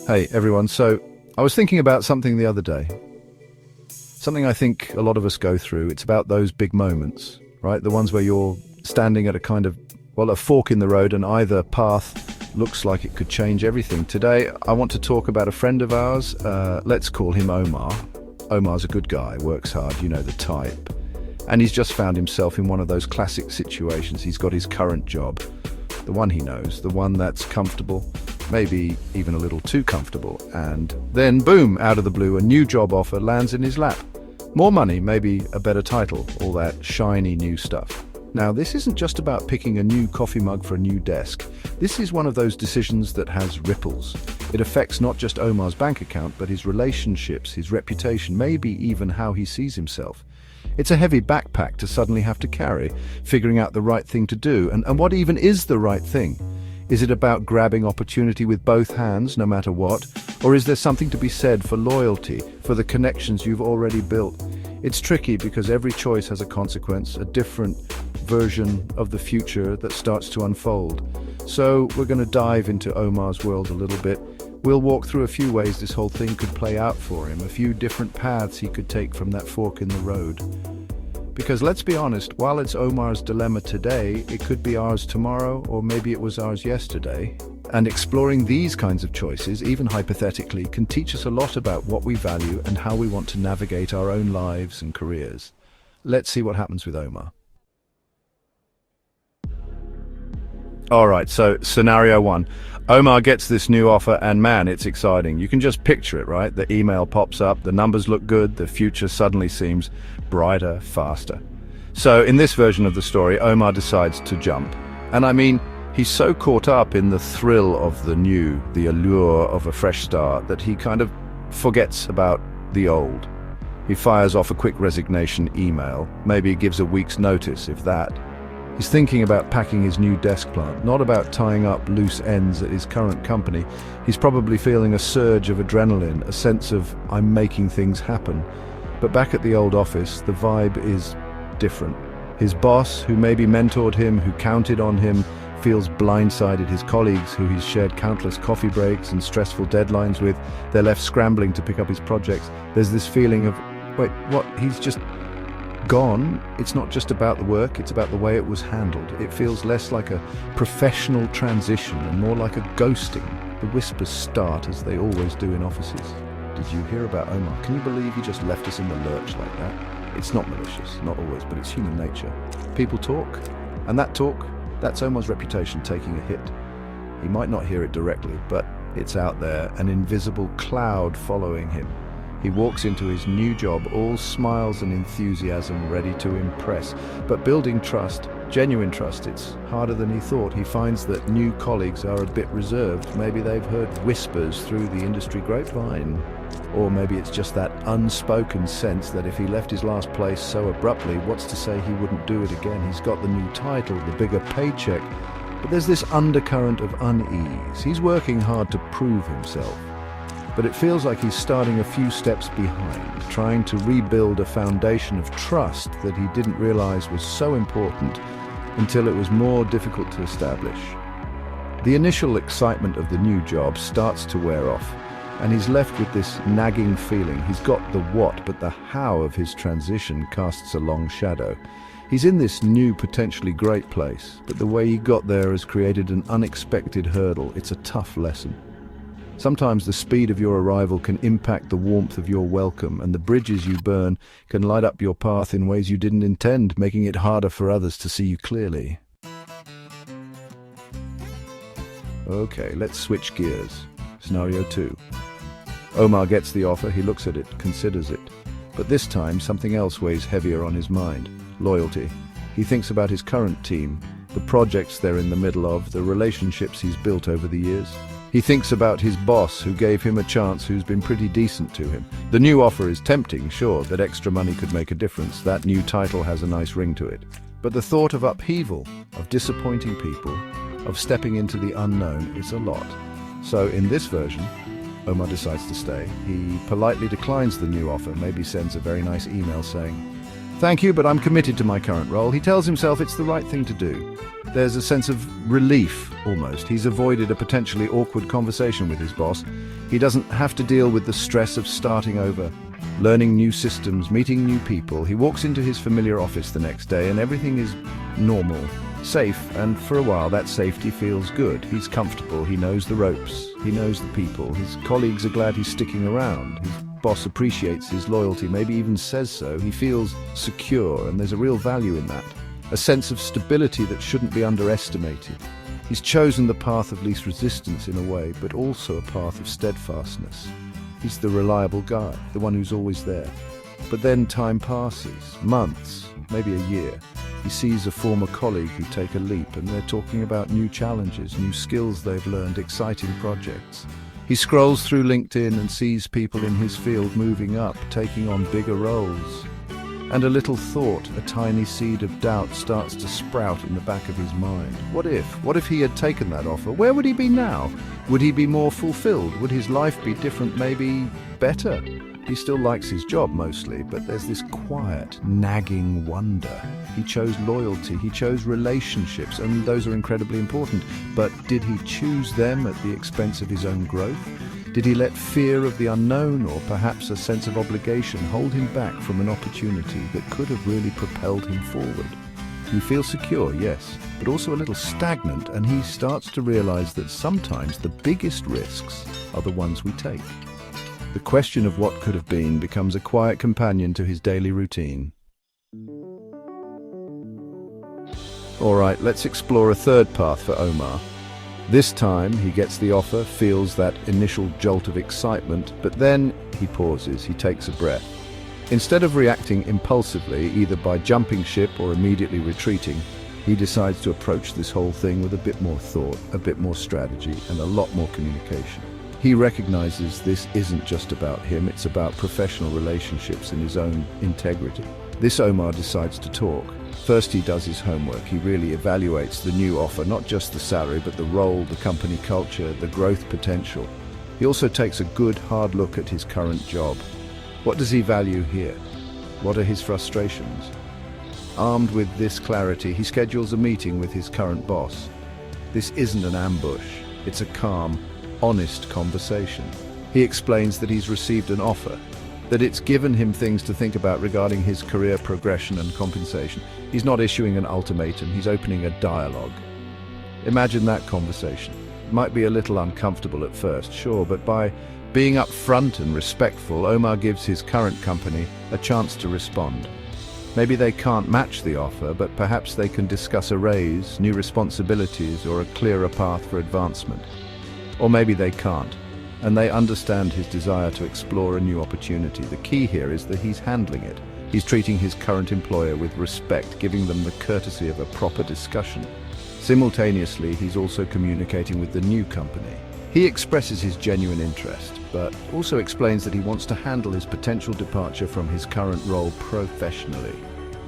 Hey everyone, so I was thinking about something the other day. Something I think a lot of us go through. It's about those big moments, right? The ones where you're standing at a kind of, well, a fork in the road and either path looks like it could change everything. Today, I want to talk about a friend of ours. Let's call him Omar. Omar's a good guy, works hard, you know the type. And he's just found himself in one of those classic situations. He's got his current job, the one he knows, the one that's comfortable, maybe even a little too comfortable. And then, boom, out of the blue, a new job offer lands in his lap. More money, maybe a better title, all that shiny new stuff. Now, this isn't just about picking a new coffee mug for a new desk. This is one of those decisions that has ripples. It affects not just Omar's bank account, but his relationships, his reputation, maybe even how he sees himself. It's a heavy backpack to suddenly have to carry, figuring out the right thing to do. And what even is the right thing? Is it about grabbing opportunity with both hands, no matter what? Or is there something to be said for loyalty, for the connections you've already built? It's tricky because every choice has a consequence, a different version of the future that starts to unfold. So we're going to dive into Omar's world a little bit. We'll walk through a few ways this whole thing could play out for him, a few different paths he could take from that fork in the road. Because let's be honest, while it's Omar's dilemma today, it could be ours tomorrow, or maybe it was ours yesterday. And exploring these kinds of choices, even hypothetically, can teach us a lot about what we value and how we want to navigate our own lives and careers. Let's see what happens with Omar. All right, so scenario one. Omar gets this new offer and man, it's exciting. You can just picture it, right? The email pops up, the numbers look good, the future suddenly seems brighter, faster. So in this version of the story, Omar decides to jump. And I mean, he's so caught up in the thrill of the new, the allure of a fresh start, that he kind of forgets about the old. He fires off a quick resignation email, maybe gives a week's notice, if that. He's thinking about packing his new desk plant, not about tying up loose ends at his current company. He's probably feeling a surge of adrenaline, a sense of, I'm making things happen. But back at the old office, the vibe is different. His boss, who maybe mentored him, who counted on him, feels blindsided. His colleagues, who he's shared countless coffee breaks and stressful deadlines with, they're left scrambling to pick up his projects. There's this feeling of, wait, what? He's just gone. It's not just about the work, it's about the way it was handled. It feels less like a professional transition and more like a ghosting. The whispers start, as they always do in offices. Did you hear about Omar? Can you believe he just left us in the lurch like that? It's not malicious, not always, but it's human nature. People talk, and that talk, that's Omar's reputation taking a hit. He might not hear it directly, but it's out there, an invisible cloud following him. He walks into his new job, all smiles and enthusiasm, ready to impress. But building trust, genuine trust, it's harder than he thought. He finds that new colleagues are a bit reserved. Maybe they've heard whispers through the industry grapevine. Or maybe it's just that unspoken sense that if he left his last place so abruptly, what's to say he wouldn't do it again? He's got the new title, the bigger paycheck. But there's this undercurrent of unease. He's working hard to prove himself. But it feels like he's starting a few steps behind, trying to rebuild a foundation of trust that he didn't realize was so important until it was more difficult to establish. The initial excitement of the new job starts to wear off, and he's left with this nagging feeling. He's got the what, but the how of his transition casts a long shadow. He's in this new, potentially great place, but the way he got there has created an unexpected hurdle. It's a tough lesson. Sometimes the speed of your arrival can impact the warmth of your welcome, and the bridges you burn can light up your path in ways you didn't intend, making it harder for others to see you clearly. Okay, let's switch gears. Scenario 2. Omar gets the offer, he looks at it, considers it. But this time, something else weighs heavier on his mind. Loyalty. He thinks about his current team, the projects they're in the middle of, the relationships he's built over the years. He thinks about his boss, who gave him a chance, who's been pretty decent to him. The new offer is tempting, sure, that extra money could make a difference. That new title has a nice ring to it. But the thought of upheaval, of disappointing people, of stepping into the unknown is a lot. So in this version, Omar decides to stay. He politely declines the new offer, maybe sends a very nice email saying, "Thank you, but I'm committed to my current role." He tells himself it's the right thing to do. There's a sense of relief, almost. He's avoided a potentially awkward conversation with his boss. He doesn't have to deal with the stress of starting over, learning new systems, meeting new people. He walks into his familiar office the next day and everything is normal, safe, and for a while that safety feels good. He's comfortable, he knows the ropes, he knows the people. His colleagues are glad he's sticking around. His boss appreciates his loyalty, maybe even says so. He feels secure, and there's a real value in that. A sense of stability that shouldn't be underestimated. He's chosen the path of least resistance in a way, but also a path of steadfastness. He's the reliable guy, the one who's always there. But then time passes, months, maybe a year. He sees a former colleague who take a leap, and they're talking about new challenges, new skills they've learned, exciting projects. He scrolls through LinkedIn and sees people in his field moving up, taking on bigger roles. And a little thought, a tiny seed of doubt, starts to sprout in the back of his mind. What if? What if he had taken that offer? Where would he be now? Would he be more fulfilled? Would his life be different, maybe better? He still likes his job mostly, but there's this quiet, nagging wonder. He chose loyalty, he chose relationships, and those are incredibly important. But did he choose them at the expense of his own growth? Did he let fear of the unknown, or perhaps a sense of obligation, hold him back from an opportunity that could have really propelled him forward? He feels secure, yes, but also a little stagnant, and he starts to realize that sometimes the biggest risks are the ones we take. The question of what could have been becomes a quiet companion to his daily routine. All right, let's explore a third path for Omar. This time, he gets the offer, feels that initial jolt of excitement, but then he pauses, he takes a breath. Instead of reacting impulsively, either by jumping ship or immediately retreating, he decides to approach this whole thing with a bit more thought, a bit more strategy, and a lot more communication. He recognizes this isn't just about him, it's about professional relationships and his own integrity. This Omar decides to talk. First, he does his homework. He really evaluates the new offer, not just the salary, but the role, the company culture, the growth potential. He also takes a good, hard look at his current job. What does he value here? What are his frustrations? Armed with this clarity, he schedules a meeting with his current boss. This isn't an ambush. It's a calm, honest conversation. He explains that he's received an offer, that it's given him things to think about regarding his career progression and compensation. He's not issuing an ultimatum, he's opening a dialogue. Imagine that conversation. It might be a little uncomfortable at first, sure, but by being upfront and respectful, Omar gives his current company a chance to respond. Maybe they can't match the offer, but perhaps they can discuss a raise, new responsibilities, or a clearer path for advancement. Or maybe they can't, and they understand his desire to explore a new opportunity. The key here is that he's handling it. He's treating his current employer with respect, giving them the courtesy of a proper discussion. Simultaneously, he's also communicating with the new company. He expresses his genuine interest, but also explains that he wants to handle his potential departure from his current role professionally.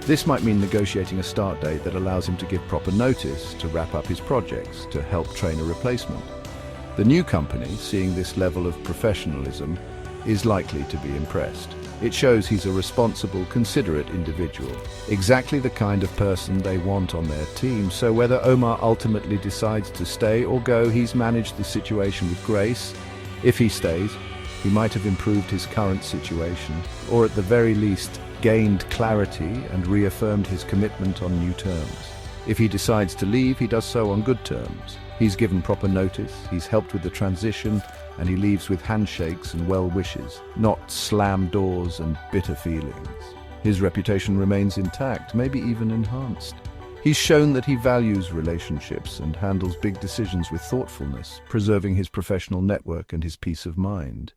This might mean negotiating a start date that allows him to give proper notice, to wrap up his projects, to help train a replacement. The new company, seeing this level of professionalism, is likely to be impressed. It shows he's a responsible, considerate individual, exactly the kind of person they want on their team. So whether Omar ultimately decides to stay or go, he's managed the situation with grace. If he stays, he might have improved his current situation, or at the very least, gained clarity and reaffirmed his commitment on new terms. If he decides to leave, he does so on good terms. He's given proper notice, he's helped with the transition, and he leaves with handshakes and well wishes, not slammed doors and bitter feelings. His reputation remains intact, maybe even enhanced. He's shown that he values relationships and handles big decisions with thoughtfulness, preserving his professional network and his peace of mind.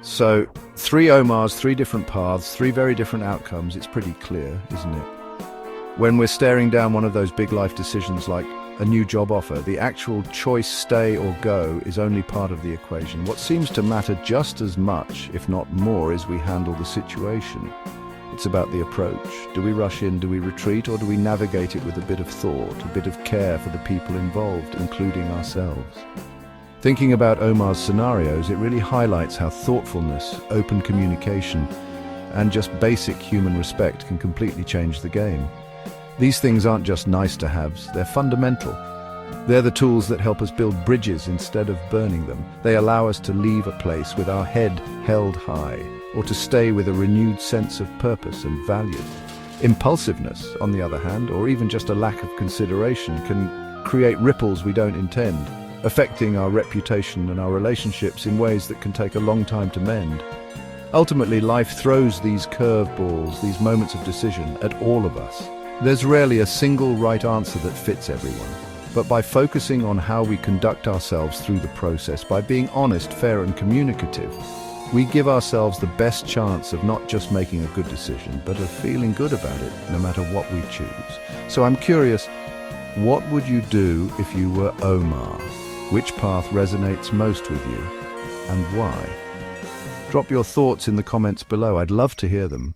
So, 3 Omars, 3 different paths, 3 very different outcomes. It's pretty clear, isn't it? When we're staring down one of those big life decisions like a new job offer, the actual choice stay or go is only part of the equation. What seems to matter just as much, if not more, is we handle the situation. It's about the approach. Do we rush in, do we retreat, or do we navigate it with a bit of thought, a bit of care for the people involved, including ourselves? Thinking about Omar's scenarios, it really highlights how thoughtfulness, open communication, and just basic human respect can completely change the game. These things aren't just nice-to-haves, they're fundamental. They're the tools that help us build bridges instead of burning them. They allow us to leave a place with our head held high, or to stay with a renewed sense of purpose and value. Impulsiveness, on the other hand, or even just a lack of consideration, can create ripples we don't intend, affecting our reputation and our relationships in ways that can take a long time to mend. Ultimately, life throws these curveballs, these moments of decision, at all of us. There's rarely a single right answer that fits everyone. But by focusing on how we conduct ourselves through the process, by being honest, fair and communicative, we give ourselves the best chance of not just making a good decision, but of feeling good about it, no matter what we choose. So I'm curious, what would you do if you were Omar? Which path resonates most with you, and why? Drop your thoughts in the comments below. I'd love to hear them.